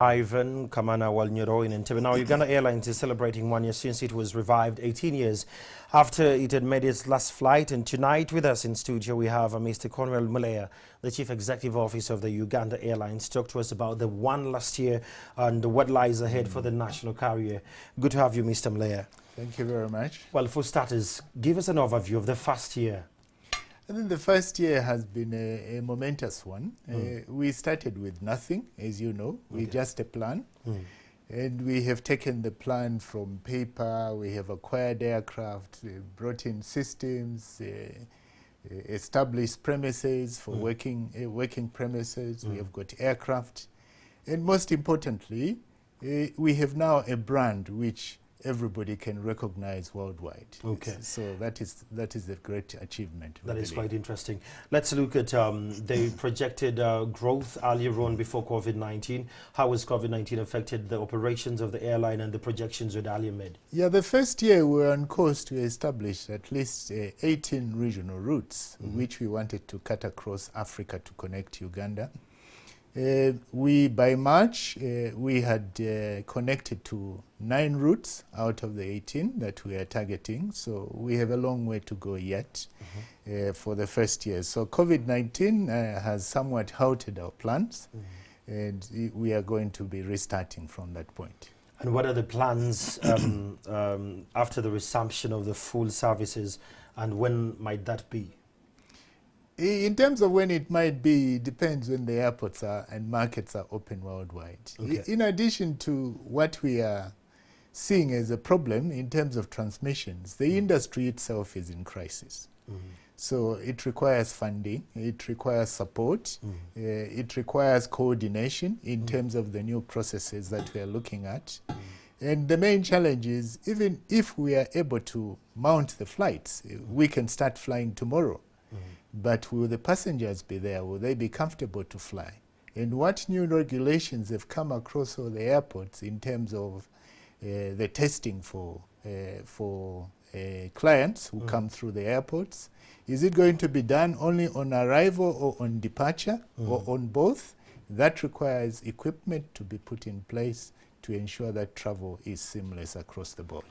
Ivan Kamana Walnyoro in Entebbe. Now, Uganda Airlines is celebrating 1 year since it was revived, 18 years after it had made its last flight. And tonight with us in studio, we have Mr. Cornwell Muleya, the Chief Executive Officer of the Uganda Airlines, to talk to us about the one last year and what lies ahead for the national carrier. Good to have you, Mr. Muleya. Thank you very much. Well, for starters, give us an overview of the first year. I think the first year has been a momentous one. We started with nothing, as you know, with just a plan. And we have taken the plan from paper, we have acquired aircraft, brought in systems, established premises for working premises, we have got aircraft. And most importantly, we have now a brand which everybody can recognize worldwide. Okay. So that is a great achievement. That is quite interesting. Let's look at the projected growth earlier on before COVID-19. How has COVID-19 affected the operations of the airline and the projections you had earlier made? Yeah, the first year we were on course to establish at least 18 regional routes, which we wanted to cut across Africa to connect Uganda. By March, we had connected to 9 routes out of the 18 that we are targeting. So we have a long way to go yet for the first year. So COVID-19 has somewhat halted our plans, and we are going to be restarting from that point. And what are the plans after the resumption of the full services, and when might that be? In terms of when it might be, it depends when the airports are and markets are open worldwide. Okay. In addition to what we are seeing as a problem in terms of transmissions, the industry itself is in crisis. So it requires funding, it requires support, it requires coordination in terms of the new processes that we are looking at. And the main challenge is, even if we are able to mount the flights, we can start flying tomorrow. But will the passengers be there? Will they be comfortable to fly? And what new regulations have come across all the airports in terms of the testing for clients who come through the airports? Is it going to be done only on arrival or on departure or on both? That requires equipment to be put in place to ensure that travel is seamless across the board.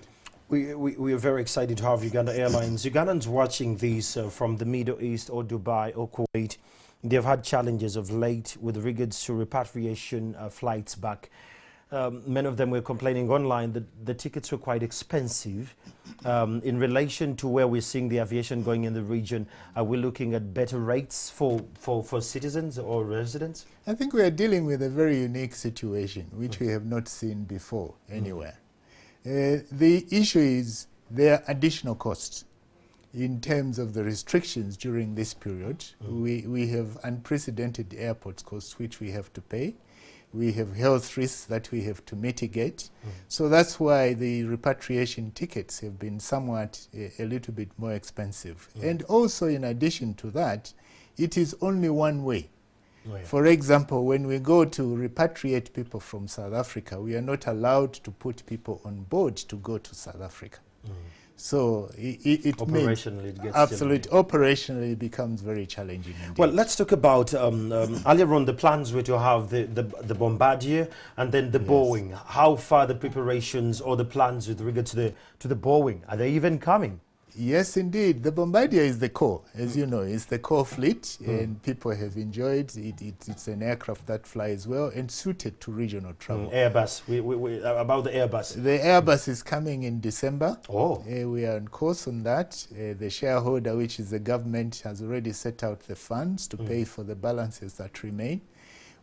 We are very excited to have Uganda Airlines. Ugandans watching these from the Middle East or Dubai or Kuwait, they've had challenges of late with regards to repatriation flights back. Many of them were complaining online that the tickets were quite expensive. In relation to where we're seeing the aviation going in the region, are we looking at better rates for citizens or residents? I think we are dealing with a very unique situation, which we have not seen before anywhere. The issue is there are additional costs in terms of the restrictions during this period. We have unprecedented airport costs which we have to pay. We have health risks that we have to mitigate. So that's why the repatriation tickets have been somewhat a little bit more expensive. And also, in addition to that, it is only one way. For example, when we go to repatriate people from South Africa, we are not allowed to put people on board to go to South Africa. So it operationally it gets absolutely operationally it becomes very challenging indeed. Well, let's talk about earlier on the plans were to have the Bombardier and then the Boeing. How far the preparations or the plans with regard to the Boeing? Are they even coming? Yes, indeed. The Bombardier is the core, as you know. It's the core fleet, and people have enjoyed it. It's an aircraft that flies well and suited to regional travel. Airbus. About the Airbus. The Airbus is coming in December. Oh. We are on course on that. The shareholder, which is the government, has already set out the funds to pay for the balances that remain.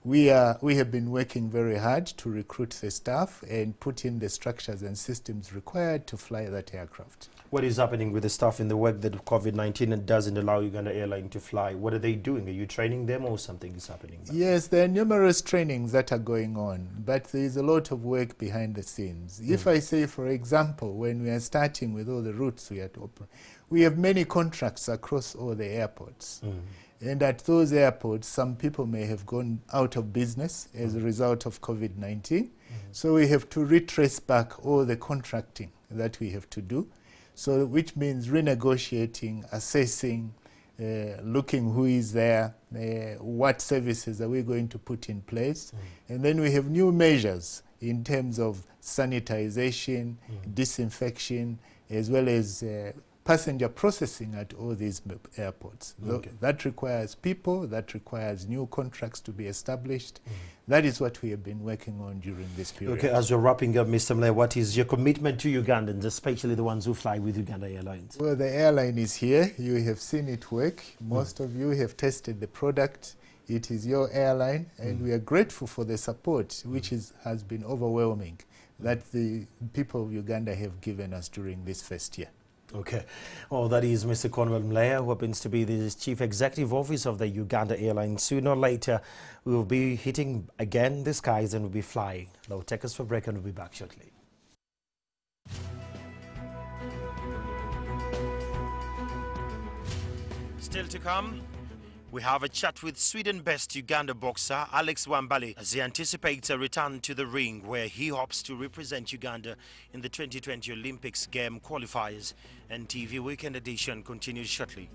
We have been working very hard to recruit the staff and put in the structures and systems required to fly that aircraft. What is happening with the staff in the work that COVID-19 doesn't allow Uganda Airline to fly? What are they doing? Are you training them or something is happening? Yes, there are numerous trainings that are going on, but there is a lot of work behind the scenes. If I say, for example, when we are starting with all the routes we are to operate, we have many contracts across all the airports. And at those airports, some people may have gone out of business as a result of COVID-19. So we have to retrace back all the contracting that we have to do. So which means renegotiating, assessing, looking who is there, what services are we going to put in place. And then we have new measures in terms of sanitization, disinfection, as well as passenger processing at all these airports. Okay. That requires people, that requires new contracts to be established. That is what we have been working on during this period. Okay, as you're wrapping up, Mr. Muleya, what is your commitment to Ugandans, especially the ones who fly with Uganda Airlines? Well, the airline is here. You have seen it work. Most of you have tested the product. It is your airline, and we are grateful for the support, which has been overwhelming, that the people of Uganda have given us during this first year. Okay. Well, that is Mr. Cornwell Muleya, who happens to be the Chief Executive Officer of the Uganda Airline. Sooner or later, we will be hitting again the skies and we'll be flying. Now, take us for a break and we'll be back shortly. Still to come, we have a chat with Sweden-based Uganda boxer Alex Wambale as he anticipates a return to the ring where he hopes to represent Uganda in the 2020 Olympics game qualifiers. And TV Weekend Edition continues shortly.